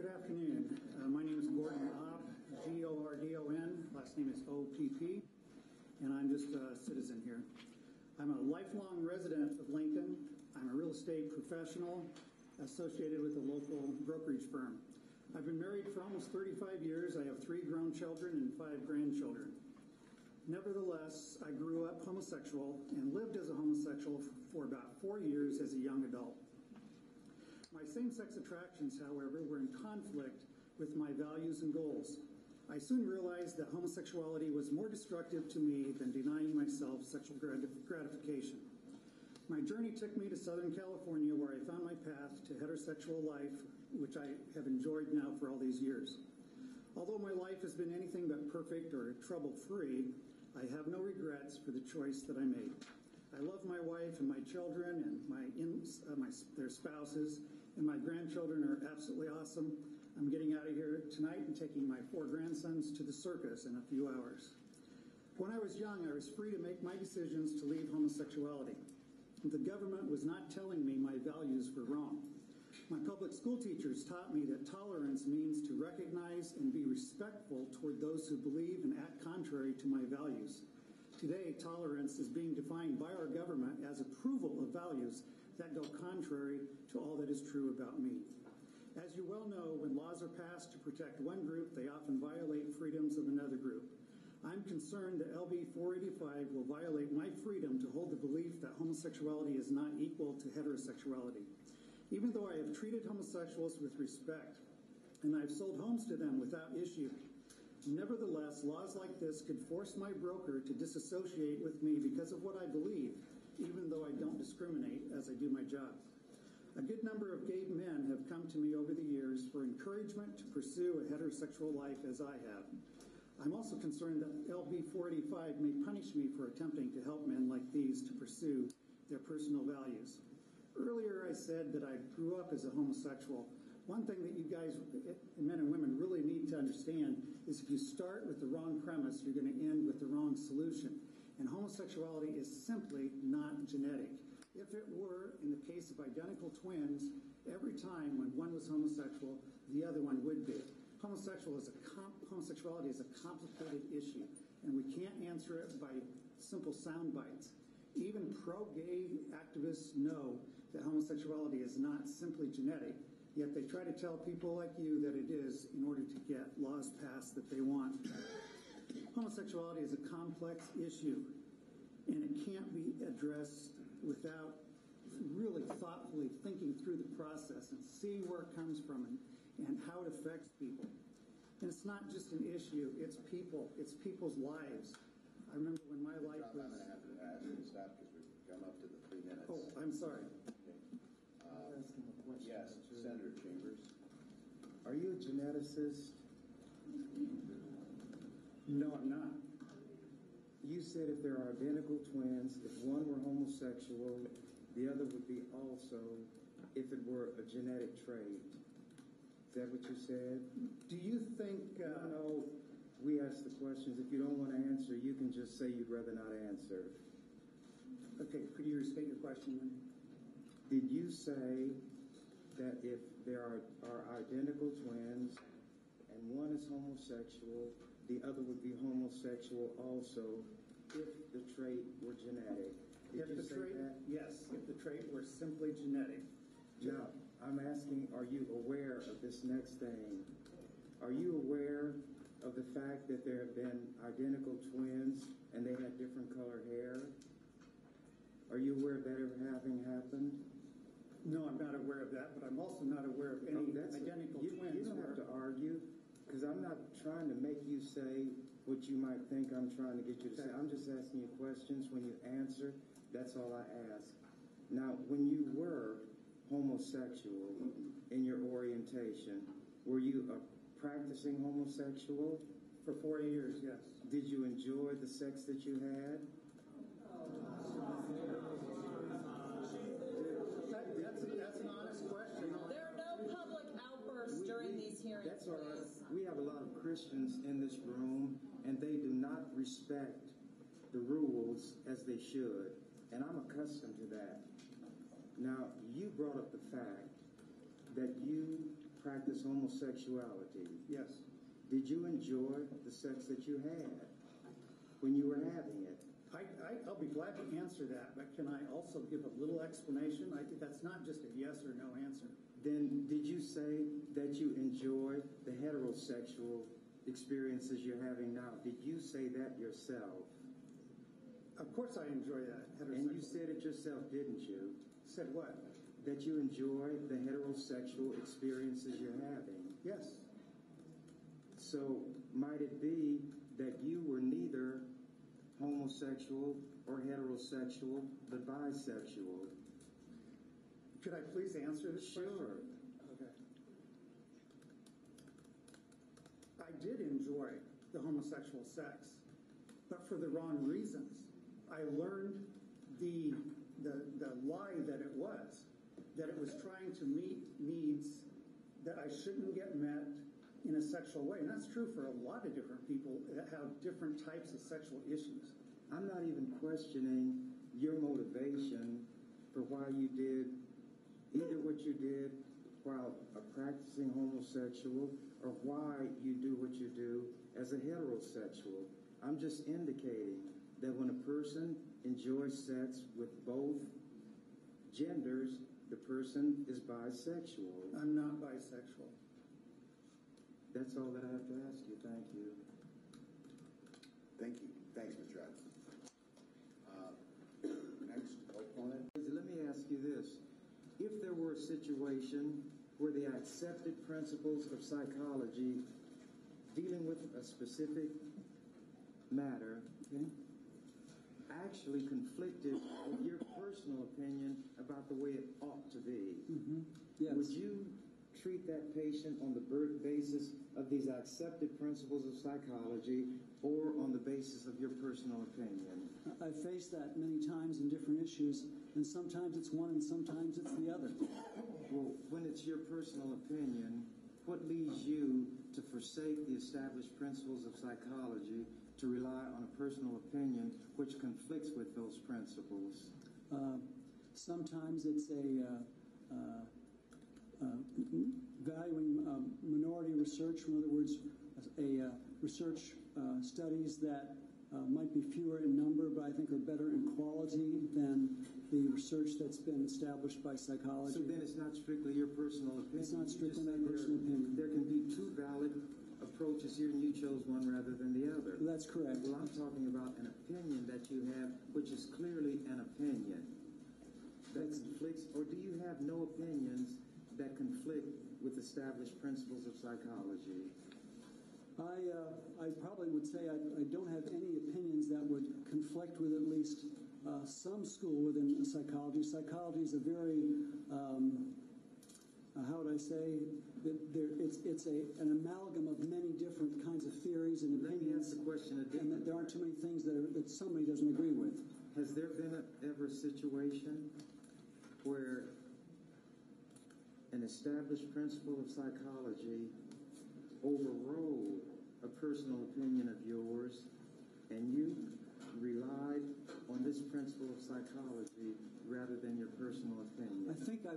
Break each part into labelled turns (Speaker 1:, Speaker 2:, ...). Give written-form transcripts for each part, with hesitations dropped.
Speaker 1: Good afternoon. My name is Gordon Opp, Gordon. Last name is OPP, and I'm just a citizen here. I'm a lifelong resident of Lincoln. I'm a real estate professional associated with a local brokerage firm. I've been married for almost 35 years. I have 3 grown children and 5 grandchildren. Nevertheless, I grew up homosexual and lived as a homosexual for about 4 years as a young adult. My same-sex attractions, however, were in conflict with my values and goals. I soon realized that homosexuality was more destructive to me than denying myself sexual gratification. My journey took me to Southern California, where I found my path to heterosexual life, which I have enjoyed now for all these years. Although my life has been anything but perfect or trouble-free, I have no regrets for the choice that I made. I love my wife and my children and their spouses, and my grandchildren are absolutely awesome. I'm getting out of here tonight and taking my 4 grandsons to the circus in a few hours. When I was young, I was free to make my decisions to leave homosexuality. The government was not telling me my values were wrong. My public school teachers taught me that tolerance means to recognize and be respectful toward those who believe and act contrary to my values. Today, tolerance is being defined by our government as approval of values that go contrary to all that is true about me. As you well know, when laws are passed to protect one group, they often violate freedoms of another group. I'm concerned that LB 485 will violate my freedom to hold the belief that homosexuality is not equal to heterosexuality. Even though I have treated homosexuals with respect and I've sold homes to them without issue, nevertheless, laws like this could force my broker to disassociate with me because of what I believe, even though I don't discriminate as I do my job. A good number of gay men have come to me over the years for encouragement to pursue a heterosexual life as I have. I'm also concerned that LB 485 may punish me for attempting to help men like these to pursue their personal values. Earlier I said that I grew up as a homosexual. One thing that you guys, men and women, really need to understand is if you start with the wrong premise, you're going to end with the wrong solution. And homosexuality is simply not genetic. If it were, in the case of identical twins, every time when one was homosexual, the other one would be. Homosexuality is a complicated issue, and we can't answer it by simple sound bites. Even pro-gay activists know that homosexuality is not simply genetic, yet they try to tell people like you that it is in order to get laws passed that they want. Homosexuality is a complex issue, and it can't be addressed without really thoughtfully thinking through the process and seeing where it comes from and how it affects people. And it's not just an issue, it's people, it's people's lives. I remember when my life was...
Speaker 2: I'm going to have to stop because we've come up to the 3 minutes.
Speaker 1: Oh, I'm sorry.
Speaker 2: Okay. Yes, Senator Chambers.
Speaker 3: Are you a geneticist?
Speaker 1: No, I'm not.
Speaker 3: You said if there are identical twins, if one were homosexual, the other would be also, if it were a genetic trait. Is that what you said?
Speaker 1: Do you think...
Speaker 3: No, we ask the questions. If you don't want to answer, you can just say you'd rather not answer.
Speaker 1: Okay, could you restate your question then?
Speaker 3: Did you say that if there are identical twins and one is homosexual, the other would be homosexual also if the trait were genetic? Did you say that?
Speaker 1: Yes, if the trait were simply genetic.
Speaker 3: Now, I'm asking, are you aware of this next thing? Are you aware of the fact that there have been identical twins and they had different colored hair? Are you aware of that ever having happened?
Speaker 1: No, I'm not aware of that, but I'm also not aware of any identical twins.
Speaker 3: You don't have to argue, because I'm not trying to make you say what you might think I'm trying to get you to say. I'm just asking you questions. When you answer, that's all I ask. Now, when you were homosexual in your orientation, were you a practicing homosexual?
Speaker 1: For 4 years, yes.
Speaker 3: Did you enjoy the sex that you had?
Speaker 1: That's an honest question.
Speaker 4: There are no public outbursts during these hearings.
Speaker 3: That's all right. We have a lot of Christians in this room, and they do not respect the rules as they should, and I'm accustomed to that. Now, you brought up the fact that you practice homosexuality.
Speaker 1: Yes.
Speaker 3: Did you enjoy the sex that you had when you were having it?
Speaker 1: I'll be glad to answer that, but can I also give a little explanation? That's not just a yes or no answer.
Speaker 3: Then did you say that you enjoy the heterosexual experiences you're having now? Did you say that yourself?
Speaker 1: Of course I enjoy that heterosexual.
Speaker 3: And you said it yourself, didn't you?
Speaker 1: Said what?
Speaker 3: That you enjoy the heterosexual experiences you're having.
Speaker 1: Yes.
Speaker 3: So might it be that you were neither homosexual or heterosexual, but bisexual?
Speaker 1: Could I please answer this question?
Speaker 3: Sure.
Speaker 1: Okay. I did enjoy the homosexual sex, but for the wrong reasons. I learned the lie that it was trying to meet needs that I shouldn't get met in a sexual way. And that's true for a lot of different people that have different types of sexual issues.
Speaker 3: I'm not even questioning your motivation for why you did either what you did while a practicing homosexual or why you do what you do as a heterosexual. I'm just indicating that when a person enjoys sex with both genders, the person is bisexual.
Speaker 1: I'm not bisexual.
Speaker 3: That's all that I have to ask you. Thank you.
Speaker 2: Thank you. Thanks, Mr. Adams. Next opponent.
Speaker 3: Let me ask you this. If there were a situation where the accepted principles of psychology dealing with a specific matter, okay, actually conflicted with your personal opinion about the way it ought to be,
Speaker 5: Yes.
Speaker 3: would you treat that patient on the basis of these accepted principles of psychology or on the basis of your personal opinion?
Speaker 5: I've faced that many times in different issues, and sometimes it's one and sometimes it's the other.
Speaker 3: Well, when it's your personal opinion, what leads you to forsake the established principles of psychology to rely on a personal opinion which conflicts with those principles?
Speaker 5: Sometimes it's valuing minority research. In other words, research studies that might be fewer in number, but I think are better in quality than the research that's been established by psychology.
Speaker 3: So then it's not strictly your personal opinion.
Speaker 5: It's not strictly
Speaker 3: You
Speaker 5: my
Speaker 3: just said
Speaker 5: personal opinion.
Speaker 3: There can be two valid approaches here, and you chose one rather than the other.
Speaker 5: That's correct.
Speaker 3: Well, I'm talking about an opinion that you have, which is clearly an opinion that conflicts, or do you have no opinions that conflict with established principles of psychology?
Speaker 5: I probably would say I don't have any opinions that would conflict with at least some school within psychology. Psychology is a very, how would I say, it's an amalgam of many different kinds of theories and
Speaker 3: Let me
Speaker 5: opinions,
Speaker 3: ask the question a
Speaker 5: and
Speaker 3: different
Speaker 5: that there aren't
Speaker 3: way.
Speaker 5: too many things that somebody doesn't agree with.
Speaker 3: Has there been ever a situation where an established principle of psychology overrode a personal opinion of yours, and you relied on this principle of psychology rather than your personal opinion?
Speaker 5: I think
Speaker 6: Or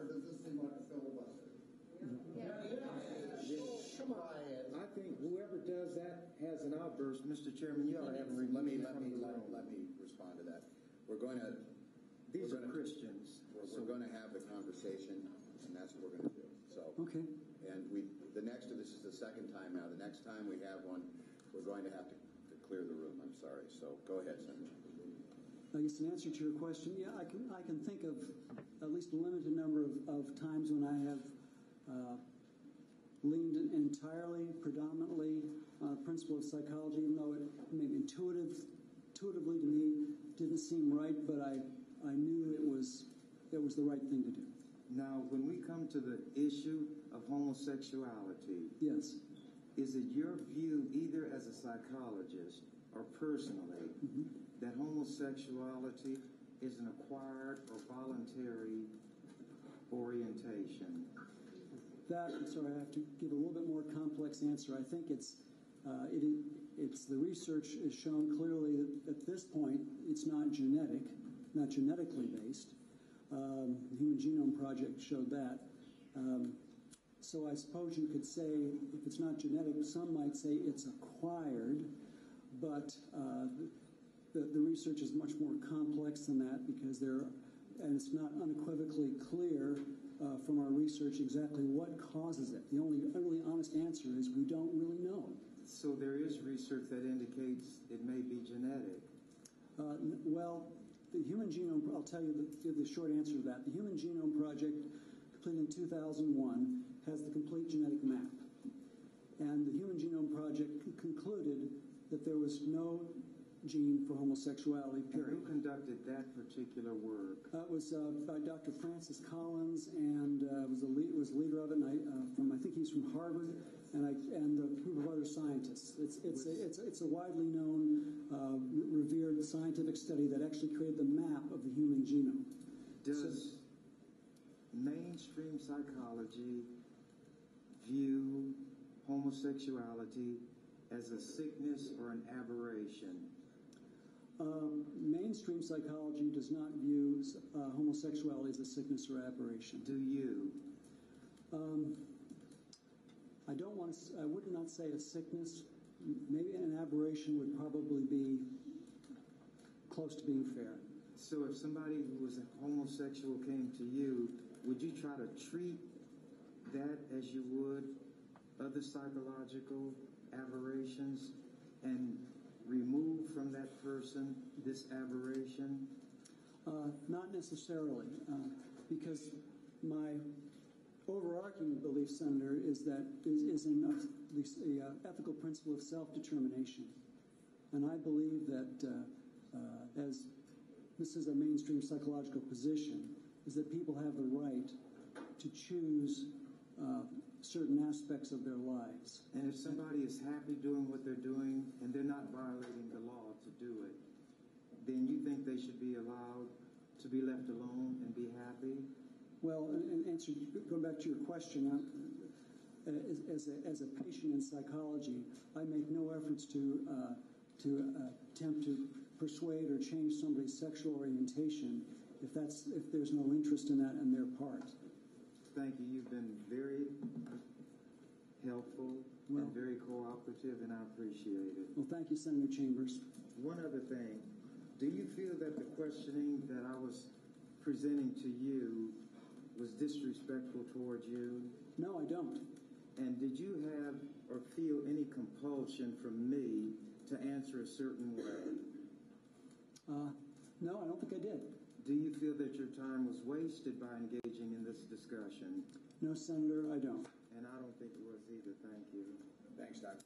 Speaker 6: does this seem like a filibuster?
Speaker 3: I think whoever does that has an outburst. Mr. Chairman, you ought to have a
Speaker 2: Let me respond to that.
Speaker 3: These are Christians.
Speaker 2: We're going to have the conversation, and that's what we're going to do. So,
Speaker 5: Okay.
Speaker 2: And this is the second time now. The next time we have one, we're going to have to clear the room. I'm sorry. So go ahead, Senator.
Speaker 5: I guess in answer to your question, yeah, I can think of at least a limited number of times when I have leaned entirely, predominantly on a principle of psychology, even though it maybe intuitively to me didn't seem right, but I knew it was the right thing to do.
Speaker 3: Now, when we come to the issue of homosexuality,
Speaker 5: Yes.
Speaker 3: is it your view, either as a psychologist or personally, that homosexuality is an acquired or voluntary orientation?
Speaker 5: I'm sorry, I have to give a little bit more complex answer. I think it's the research has shown clearly that at this point it's not genetically based. The Human Genome Project showed that. So I suppose you could say, if it's not genetic, some might say it's acquired, but the research is much more complex than that because and it's not unequivocally clear from our research exactly what causes it. The only really honest answer is we don't really know.
Speaker 3: So there is research that indicates it may be genetic.
Speaker 5: Well, the Human Genome, I'll tell you the short answer to that. The Human Genome Project, completed in 2001, has the complete genetic map. And the Human Genome Project concluded that there was no gene for homosexuality, period.
Speaker 3: Who conducted that particular work?
Speaker 5: It was by Dr. Francis Collins, and was the leader of it. And I think he's from Harvard, and a group of other scientists. It's a widely known, revered scientific study that actually created the map of the human genome.
Speaker 3: Does mainstream psychology view homosexuality as a sickness or an aberration?
Speaker 5: Mainstream psychology does not view homosexuality as a sickness or aberration.
Speaker 3: Do you?
Speaker 5: I would not say a sickness. Maybe an aberration would probably be close to being fair.
Speaker 3: So if somebody who was a homosexual came to you, would you try to treat that as you would other psychological aberrations and remove from that person this aberration?
Speaker 5: Not necessarily, because my overarching belief, Senator, is that is in the ethical principle of self-determination. And I believe that as this is a mainstream psychological position, is that people have the right to choose certain aspects of their lives.
Speaker 3: And if somebody is happy doing what they're doing and they're not violating the law to do it, then you think they should be allowed to be left alone and be happy?
Speaker 5: Well, and answer, going back to your question, as a patient in psychology, I make no efforts to attempt to persuade or change somebody's sexual orientation if there's no interest in that on their part.
Speaker 3: Thank you. You've been very helpful and very cooperative, and I appreciate it.
Speaker 5: Well, thank you, Senator Chambers.
Speaker 3: One other thing. Do you feel that the questioning that I was presenting to you was disrespectful towards you?
Speaker 5: No, I don't.
Speaker 3: And did you have or feel any compulsion from me to answer a certain way?
Speaker 5: No, I don't think I did.
Speaker 3: Do you feel that your time was wasted by engaging in this discussion?
Speaker 5: No, Senator, I don't.
Speaker 3: And I don't think it was either. Thank you.
Speaker 2: Thanks, Doc.